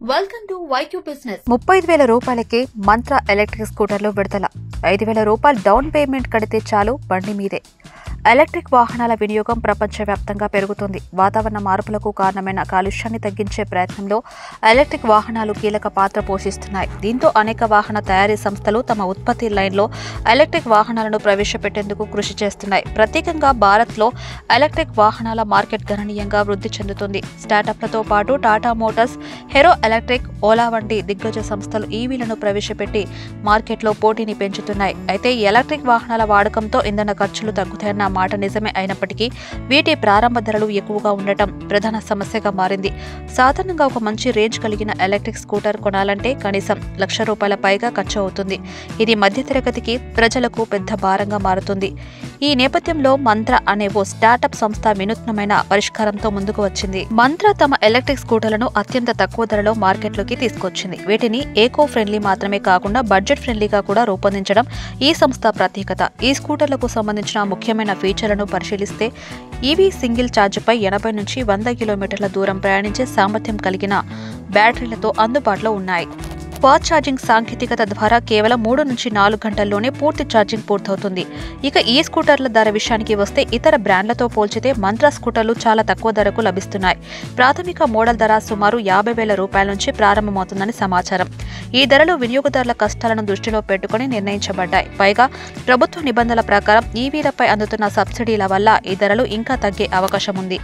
Welcome to YQ business. 35,000 రూపాయలకే మంత్ర electric స్కూటర్లు విడుదల. 5,000 రూపాయలు డౌన్ పేమెంట్ కడితే చాలు బండి మీదే. ఎలక్ట్రిక్ వాహనాల వినియోగం ప్రపంచవ్యాప్తంగా పెరుగుతుంది. వాతావరణ మార్పులకు కారణమైన కాలుష్యాన్ని తగ్గించే ప్రయత్నంలో ఎలక్ట్రిక్ వాహనాలు కీలక పాత్ర పోషిస్తున్నాయి. దీంతో అనేక వాహన తయారీ సంస్థలు తమ ఉత్పత్తి లైన్లో ఎలక్ట్రిక్ వాహనాలను ప్రవేశపెట్టేందుకు కృషి చేస్తున్నాయి. ప్రత్యేకంగా భారత్లో ఎలక్ట్రిక్ వాహనాల మార్కెట్ గణనీయంగా వృద్ధి చెందుతుంది. స్టార్టప్లతో పాటు Tata Motors, hero electric, Ola వంటి దిగ్గజ సంస్థలు ఈవీలను ప్రవేశపెట్టి మార్కెట్లో పోటీని పెంచుతున్నాయి. అయితే ఈ ఎలక్ట్రిక్ వాహనాల వాడకంతో ఇంధన ఖర్చులు తగ్గుతాయన్న మాట నిజమే అయినప్పటికీ వీటి ప్రారంభ ధరలు ఎక్కువగా ఉండటం ప్రధాన సమస్యగా మారింది. సాధారణంగా ఒక మంచి రేంజ్ కలిగిన ఎలక్ట్రిక్ స్కూటర్ కొనాలంటే కనీసం ₹1,00,000 పైగా ఖర్చు అవుతుంది. ఇది మధ్యతరగతికి ప్రజలకు పెద్ద భారంగా మారుతుంది. ఈ నేపథ్యంలో మంత్ర అనే ఓ స్టార్టప్ సంస్థ వినూత్నమైన పరిష్కారంతో ముందుకు వచ్చింది. మంత్ర తమ ఎలక్ట్రిక్ స్కూటర్లను అత్యంత తక్కువ ధరలో మార్కెట్లోకి తీసుకొచ్చింది. వీటిని ఏకో ఫ్రెండ్లీ మాత్రమే కాకుండా బడ్జెట్ ఫ్రెండ్లీగా కూడా రూపొందించడం ఈ సంస్థ ప్రత్యేకత. ఈ స్కూటర్లకు సంబంధించిన ముఖ్యమైన ఫీచర్లను పరిశీలిస్తే ఈవీ సింగిల్ ఛార్జ్పై 80 నుంచి 100 కిలోమీటర్ల దూరం ప్రయాణించే సామర్థ్యం కలిగిన బ్యాటరీలతో అందుబాటులో ఉన్నాయి. ఫాస్ట్ ఛార్జింగ్ సాంకేతికత ద్వారా కేవలం 3 నుంచి 4 గంటల్లోనే పూర్తి ఛార్జింగ్ పూర్తవుతుంది. ఇక ఈ స్కూటర్ల ధర విషయానికి వస్తే ఇతర బ్రాండ్లతో పోల్చితే మంత్ర స్కూటర్లు చాలా తక్కువ ధరకు లభిస్తున్నాయి. ప్రాథమిక మోడల్ ధర సుమారు ₹50,000 నుంచి ప్రారంభమవుతుందని సమాచారం. ఈ ధరలు వినియోగదారుల కష్టాలను దృష్టిలో పెట్టుకుని నిర్ణయించబడ్డాయి. పైగా ప్రభుత్వ నిబంధనల ప్రకారం ఈవీలపై అందుతున్న సబ్సిడీల వల్ల ఈ ధరలు ఇంకా తగ్గే అవకాశం ఉంది.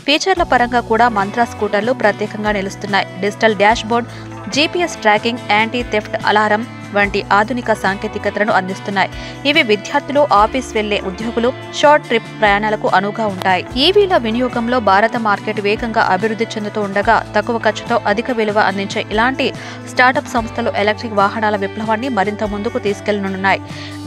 ఫీచర్ల పరంగా కూడా మంత్ర స్కూటర్లు ప్రత్యేకంగా నిలుస్తున్నాయి. Digital dash board, GPS tracking, anti theft alarm వంటి ఆధునిక సాంకేతికతలను అందిస్తున్నాయి. ఇవి విద్యార్థులు, ఆఫీస్ వెళ్లే ఉద్యోగులు, షార్ట్ ట్రిప్ ప్రయాణాలకు అనువుగా ఉంటాయి. ఈవీల వినియోగంలో భారత మార్కెట్ వేగంగా అభివృద్ధి చెందుతూ ఉండగా తక్కువ ఖర్చుతో అధిక విలువ అందించే ఇలాంటి స్టార్టప్ సంస్థలు ఎలక్ట్రిక్ వాహనాల విప్లవాన్ని మరింత ముందుకు తీసుకెళ్లనున్నాయి.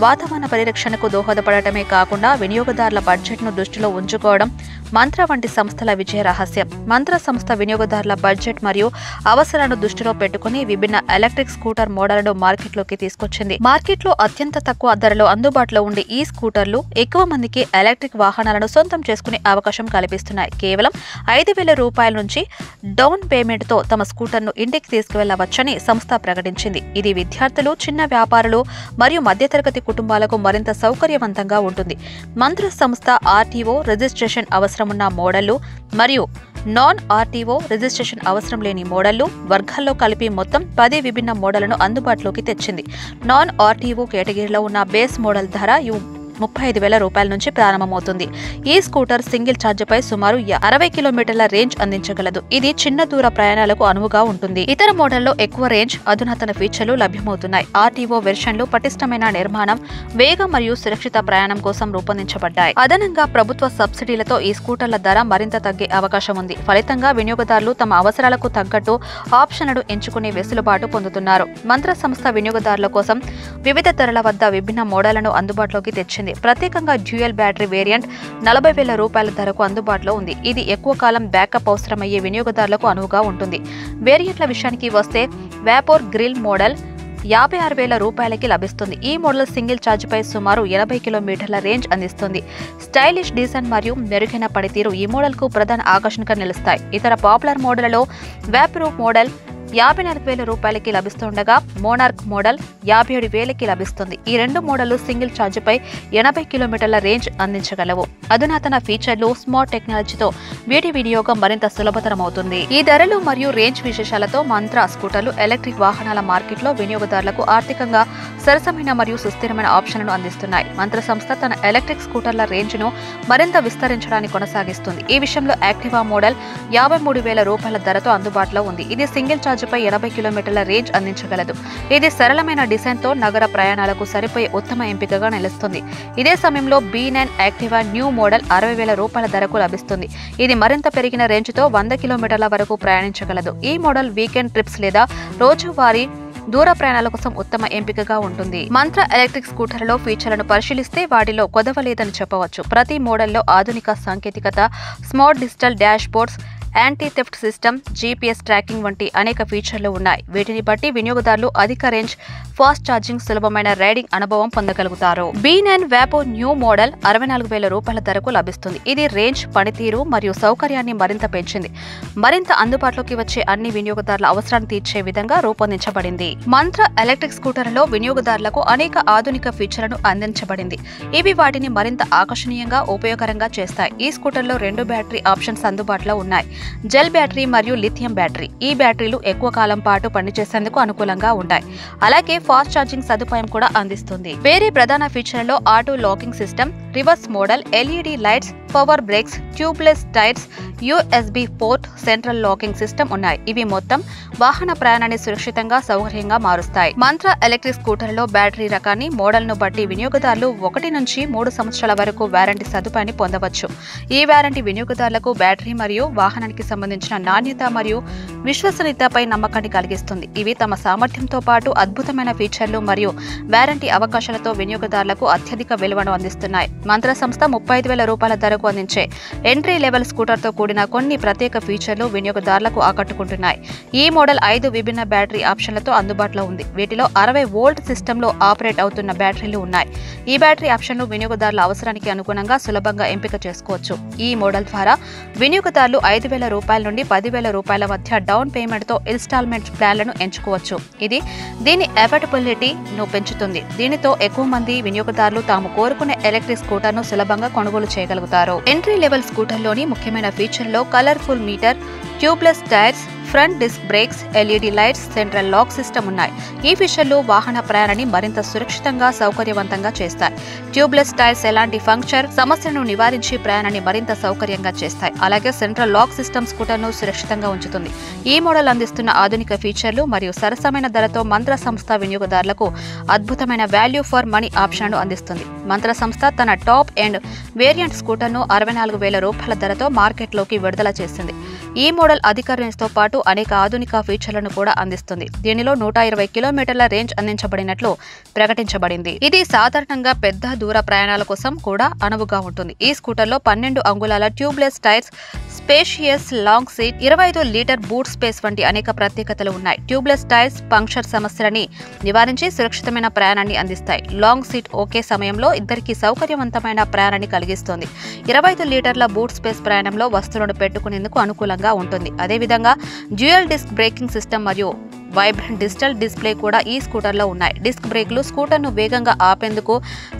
వాతావరణ పరిరక్షణకు దోహదపడటమే కాకుండా వినియోగదారుల బడ్జెట్ను దృష్టిలో ఉంచుకోవడం మంత్ర వంటి సంస్థల విజయ రహస్యం. మంత్ర సంస్థ వినియోగదారుల బడ్జెట్ మరియు అవసరాలను దృష్టిలో పెట్టుకుని విభిన్న ఎలక్ట్రిక్ స్కూటర్ మోడళ్లను మార్కెట్లోకి తీసుకొచ్చింది. మార్కెట్లో అత్యంత తక్కువ ధరలో అందుబాటులో ఉండే ఈ స్కూటర్లు ఎక్కువ మందికి ఎలక్ట్రిక్ వాహనాలను సొంతం చేసుకునే అవకాశం కల్పిస్తున్నాయి. కేవలం ₹5,000 నుంచి డౌన్ పేమెంట్ తో తమ స్కూటర్ను ఇంటికి తీసుకువెళ్లవచ్చని సంస్థ ప్రకటించింది. ఇది విద్యార్థులు, చిన్న వ్యాపారులు మరియు మధ్యతరగతి కుటుంబాలకు మరింత సౌకర్యవంతంగా ఉంటుంది. మంత్ర సంస్థ ఆర్టీఓ రిజిస్ట్రేషన్ అవసరమున్న మోడళ్లు మరియు నాన్ ఆర్టీఓ రిజిస్ట్రేషన్ అవసరం లేని మోడళ్లు వర్గాల్లో కలిపి మొత్తం 10 విభిన్న మోడళ్లను అందుబాటులోకి తెచ్చింది. నాన్ ఆర్టీఓ కేటగిరీలో ఉన్న బేస్ మోడల్ ధర ₹35,000 నుంచి ప్రారంభమవుతుంది. ఈ స్కూటర్ సింగిల్ ఛార్జ్పై సుమారు 60 కిలోమీటర్ల రేంజ్ అందించగలదు. ఇది చిన్న దూర ప్రయాణాలకు అనువుగా ఉంటుంది. ఇతర మోడల్లో ఎక్కువ రేంజ్, అధునాతన ఫీచర్లు లభ్యమవుతున్నాయి. ఆర్టీఓ వెర్షన్లు పటిష్టమైన నిర్మాణం, వేగం మరియు సురక్షిత ప్రయాణం కోసం రూపొందించబడ్డాయి. అదనంగా ప్రభుత్వ సబ్సిడీలతో ఈ స్కూటర్ల ధర మరింత తగ్గే అవకాశం ఉంది. ఫలితంగా వినియోగదారులు తమ అవసరాలకు తగ్గట్టు ఆప్షన్లను ఎంచుకునే వెసులుబాటు పొందుతున్నారు. మంత్ర సంస్థ వినియోగదారుల కోసం వివిధ ధరల వద్ద విభిన్న మోడళ్లను అందుబాటులోకి తెచ్చింది. ప్రత్యేకంగా డ్యూయల్ బ్యాటరీ వేరియంట్ ₹40,000 ధరకు అందుబాటులో ఉంది. ఇది ఎక్కువ కాలం బ్యాకప్ అవసరమయ్యే వినియోగదారులకు అనువుగా ఉంటుంది. వేరియంట్ల విషయానికి వస్తే వేపోర్ గ్రిల్ మోడల్ ₹56,000 లభిస్తుంది. ఈ మోడల్ సింగిల్ ఛార్జ్పై సుమారు 80 కిలోమీటర్ల రేంజ్ అందిస్తుంది. స్టైలిష్ డిజైన్ మరియు మెరుగైన పనితీరు ఈ మోడల్కు ప్రధాన ఆకర్షణగా నిలుస్తాయి. ఇతర పాపులర్ మోడళ్లలో వేపరో మోడల్ ₹54,000 లభిస్తుండగా మోనార్క్ మోడల్ ₹57,000 లభిస్తుంది. ఈ రెండు మోడళ్లు సింగిల్ ఛార్జ్పై 80 కిలోమీటర్ల రేంజ్ అందించగలవు. అధునాతన ఫీచర్లు, స్మార్ట్ టెక్నాలజీతో వీటి వినియోగం మరింత సులభతరమవుతుంది. ఈ ధరలు మరియు రేంజ్ విశేషాలతో మంత్ర స్కూటర్లు ఎలక్ట్రిక్ వాహనాల మార్కెట్లో వినియోగదారులకు ఆర్థికంగా సరసమైన మరియు సుస్థిరమైన ఆప్షన్లను అందిస్తున్నాయి. మంత్ర సంస్థ తన ఎలక్ట్రిక్ స్కూటర్ల రేంజ్ను మరింత విస్తరించడానికి కొనసాగిస్తుంది. ఈ విషయంలో యాక్టివా మోడల్ ₹53,000 ధరతో అందుబాటులో ఉంది. ఇది సింగిల్ ఛార్జ్ పై 80 కిలోమీటర్ల రేంజ్ అందించగలదు. ఇది సరళమైన డిజైన్తో నగర ప్రయాణాలకు సరిపోయే ఉత్తమ ఎంపికగా నిలుస్తుంది. ఇదే సమయంలో B9 యాక్టివా న్యూ మోడల్ ₹60,000 ధరకు లభిస్తుంది. ఇది మరింత పెరిగిన రేంజ్తో 100 కిలోమీటర్ల వరకు ప్రయాణించగలదు. ఈ మోడల్ వీకెండ్ ట్రిప్స్ లేదా రోజువారీ దూర ప్రయాణాల కోసం ఉత్తమ ఎంపికగా ఉంటుంది. మంత్ర ఎలక్ట్రిక్ స్కూటర్లో ఫీచర్లను పరిశీలిస్తే వాటిలో కొదవ లేదని చెప్పవచ్చు. ప్రతి మోడల్లో ఆధునిక సాంకేతికత, smart digital dash boards, anti theft system, GPS tracking వంటి అనేక ఫీచర్లు ఉన్నాయి. వీటిని బట్టి వినియోగదారులు అధిక రేంజ్, ఫాస్ట్ ఛార్జింగ్, సులభమైన రైడింగ్ అనుభవం పొందగలుగుతారు. B9 వ్యాపో న్యూ మోడల్ 64,000 రూపాయల ధరకు లభిస్తుంది. ఇది రేంజ్, పనితీరు మరియు సౌకర్యాన్ని మరింత పెంచింది. మరింత అందుబాటులోకి వచ్చే అన్ని వినియోగదారుల అవసరాన్ని తీర్చే విధంగా రూపొందించబడింది. మంత్ర ఎలక్ట్రిక్ స్కూటర్లలో వినియోగదారులకు అనేక ఆధునిక ఫీచర్లను అందించబడింది. ఇవి వాటిని మరింత ఆకర్షణీయంగా, ఉపయోగకరంగా చేస్తాయి. ఈ స్కూటర్లో 2 బ్యాటరీ ఆప్షన్స్ అందుబాటులో ఉన్నాయి. జెల్ బ్యాటరీ మరియు లిథియం బ్యాటరీ. ఈ బ్యాటరీలు ఎక్కువ కాలం పాటు పనిచేసేందుకు అనుకూలంగా ఉంటాయి. అలాగే ఫాస్ట్ ఛార్జింగ్ సదుపాయం కూడా అందిస్తుంది. వేరే ప్రధాన ఫీచర్లలో auto locking system, reverse model, LED lights, power brakes, tubeless tyres, USB port, central locking system ఉన్నాయి. ఇవి మొత్తం వాహన ప్రయాణాన్ని సురక్షితంగా, సౌకర్యంగా మారుస్తాయి. మంత్ర ఎలక్ట్రిక్ స్కూటర్లో బ్యాటరీ రకాన్ని, మోడల్ను బట్టి వినియోగదారులు 1 నుంచి 3 సంవత్సరాల వరకు వారంటీ సదుపాయాన్ని పొందవచ్చు. ఈ వారంటీ వినియోగదారులకు బ్యాటరీ మరియు వాహనానికి సంబంధించిన నాణ్యత మరియు విశ్వసనీయతపై నమ్మకాన్ని కలిగిస్తుంది. ఇవి తమ సామర్థ్యంతో పాటు అద్భుతమైన ఫీచర్లు మరియు వారంటీ అవకాశాలతో వినియోగదారులకు అత్యధిక విలువను అందిస్తున్నాయి. మంత్ర సంస్థ 35,000 రూపాయల ధరకు అందించే ఎంట్రీ లెవెల్ స్కూటర్తో కూడిన కొన్ని ప్రత్యేక ఫీచర్లు వినియోగదారులకు ఆకట్టుకుంటున్నాయి. ఈ మోడల్ 5 విభిన్న బ్యాటరీ ఆప్షన్లతో అందుబాటులో ఉంది. వీటిలో 60 వోల్ట్ సిస్టంలో ఆపరేట్ అవుతున్న బ్యాటరీలు ఉన్నాయి. ఈ బ్యాటరీ ఆప్షన్లు వినియోగదారుల అవసరానికి అనుగుణంగా సులభంగా ఎంపిక చేసుకోవచ్చు. ఈ మోడల్ ద్వారా వినియోగదారులు 5,000 రూపాయల నుండి 10,000 రూపాయల మధ్య డౌన్ పేమెంట్తో ఇన్స్టాల్మెంట్ ప్లాన్లను ఎంచుకోవచ్చు. ఇది దీని ఎఫర్డబిలిటీను పెంచుతుంది. దీనితో ఎక్కువ మంది వినియోగదారులు తాము కోరుకునే ఎలక్ట్రిక్ స్కూటర్ను సులభంగా కొనుగోలు చేయగలుగుతారు. ఎంట్రీ లెవెల్ స్కూటర్లోని ముఖ్యమైన ఫీచర్లో colourful meter, tubeless tyres, front disc brakes, LED lights, central lock system ఉన్నాయి. ఈ ఫీచర్లు వాహన ప్రయాణాన్ని మరింత సురక్షితంగా, సౌకర్యవంతంగా చేస్తాయి. ట్యూబ్లెస్ టైర్స్ ఎలాంటి ఫంక్షన్ సమస్యను నివారించి ప్రయాణాన్ని మరింత సౌకర్యంగా చేస్తాయి. అలాగే సెంట్రల్ లాక్ సిస్టమ్ స్కూటర్ను సురక్షితంగా ఉంచుతుంది. ఈ మోడల్ అందిస్తున్న ఆధునిక ఫీచర్లు మరియు సరసమైన ధరతో మంత్ర సంస్థ వినియోగదారులకు అద్భుతమైన వాల్యూ ఫర్ మనీ ఆప్షన్ను అందిస్తుంది. మంత్ర సంస్థ తన టాప్ ఎండ్ వేరియంట్ స్కూటర్ను 64,000 రూపాయల ధరతో మార్కెట్లోకి విడుదల చేసింది. ఈ మోడల్ అధిక రేంజ్తో పాటు అనేక ఆధునిక ఫీచర్లను కూడా అందిస్తుంది. దీనిలో 120 కిలోమీటర్ల రేంజ్ అందించబడినట్లు ప్రకటించబడింది. ఇది సాధారణంగా పెద్ద దూర ప్రయాణాల కోసం కూడా అనువుగా ఉంటుంది. ఈ స్కూటర్లో 12 అంగుళాల tubeless tyres, spacious long seat, 25 litre boot space వంటి అనేక ప్రత్యేకతలు ఉన్నాయి. ట్యూబ్లెస్ టైర్స్ పంక్చర్ సమస్యలని నివారించి సురక్షితమైన ప్రయాణాన్ని అందిస్తాయి. లాంగ్ సీట్ ఒకే సమయంలో ఇద్దరికి సౌకర్యవంతమైన ప్రయాణాన్ని కలిగిస్తుంది. 25 లీటర్ల బూట్ స్పేస్ ప్రయాణంలో వస్తువులను పెట్టుకునేందుకు అనుకూలంగా ఉంటుంది. అదేవిధంగా డ్యూయల్ డిస్క్ బ్రేకింగ్ సిస్టమ్ మరియు వైబ్రెంట్ డిజిటల్ డిస్ప్లే కూడా ఈ స్కూటర్లో ఉన్నాయి. డిస్క్ బ్రేక్లు స్కూటర్ను వేగంగా ఆపేందుకు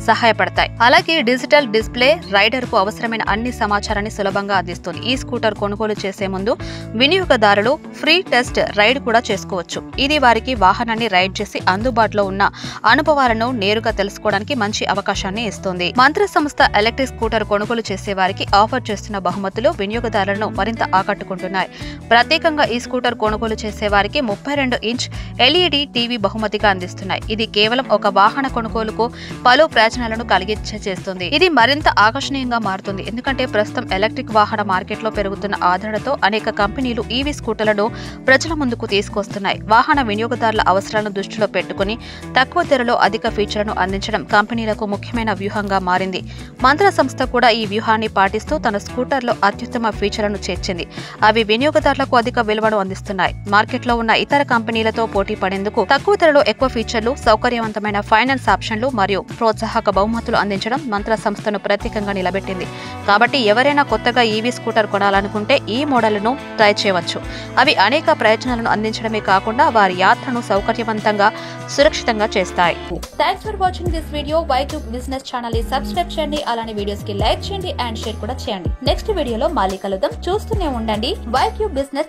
సహాయపడతాయి. అలాగే డిజిటల్ డిస్ప్లే రైడర్కు అవసరమైన అన్ని సమాచారాన్ని సులభంగా అందిస్తుంది. ఈ స్కూటర్ కొనుగోలు చేసే ముందు వినియోగదారులు ఫ్రీ టెస్ట్ రైడ్ కూడా చేసుకోవచ్చు. ఇది వారికి వాహనాన్ని రైడ్ చేసి అందుబాటులో ఉన్న అనుభవాలను నేరుగా తెలుసుకోవడానికి మంచి అవకాశాన్ని ఇస్తుంది. మంత్ర సంస్థ ఎలక్ట్రిక్ స్కూటర్ కొనుగోలు చేసే వారికి ఆఫర్ చేస్తున్న బహుమతులు వినియోగదారులను మరింత ఆకట్టుకుంటున్నాయి. ప్రత్యేకంగా ఈ స్కూటర్ కొనుగోలు చేసే వారికి 32 ఇంచ్ ఎల్ఈడి టీవీ బహుమతిగా అందిస్తున్నాయి. ఇది కేవలం ఒక వాహన కొనుగోలుకు పలు ప్రయోజనాలను కలిగించేస్తుంది. ఇది మరింత ఆకర్షణీయంగా మారుతుంది. ఎందుకంటే ప్రస్తుతం ఎలక్ట్రిక్ వాహన మార్కెట్లో పెరుగుతున్న ఆదరణతో అనేక కంపెనీలు ఈవీ స్కూటర్లను ప్రజల ముందుకు తీసుకొస్తున్నాయి. వాహన వినియోగదారుల అవసరాలను దృష్టిలో పెట్టుకుని తక్కువ ధరలో అధిక ఫీచర్లను అందించడం కంపెనీలకు ముఖ్యమైన వ్యూహంగా మారింది. మంత్ర సంస్థ కూడా ఈ వ్యూహాన్ని పాటిస్తూ తన స్కూటర్లో అత్యుత్తమ ఫీచర్లను చేర్చింది. అవి వినియోగదారులకు అధిక విలువను అందిస్తున్నాయి. మార్కెట్లో ఉన్న ఇతర కంపెనీలతో పోటీ పడేందుకు తక్కువ ధరలో ఎక్కువ ఫీచర్లు, సౌకర్యవంతమైన ఫైనాన్స్ ఆప్షన్లు మరియు ప్రోత్సాహక బహుమతులు అందించడం మంత్ర సంస్థను ప్రత్యేకంగా నిలబెట్టింది. కాబట్టి ఎవరైనా కొత్తగా ఈవీ స్కూటర్ కొనాలనుకుంటే ఈ మోడళ్లను ట్రై చేయవచ్చు. అవి అనేక ప్రయోజనాలను అందించడమే కాకుండా వారి యాత్రను సౌకర్యవంతంగా, సురక్షితంగా చేస్తాయి. Thanks for watching this video. YTube business channel ని సబ్స్క్రైబ్ చేయండి. అలానే వీడియోస్ కి లైక్ చేయండి అండ్ షేర్ కూడా చేయండి. నెక్స్ట్ వీడియోలో మళ్ళీ కలుద్దాం. చూస్తూనే ఉండండి YTube బిజినెస్.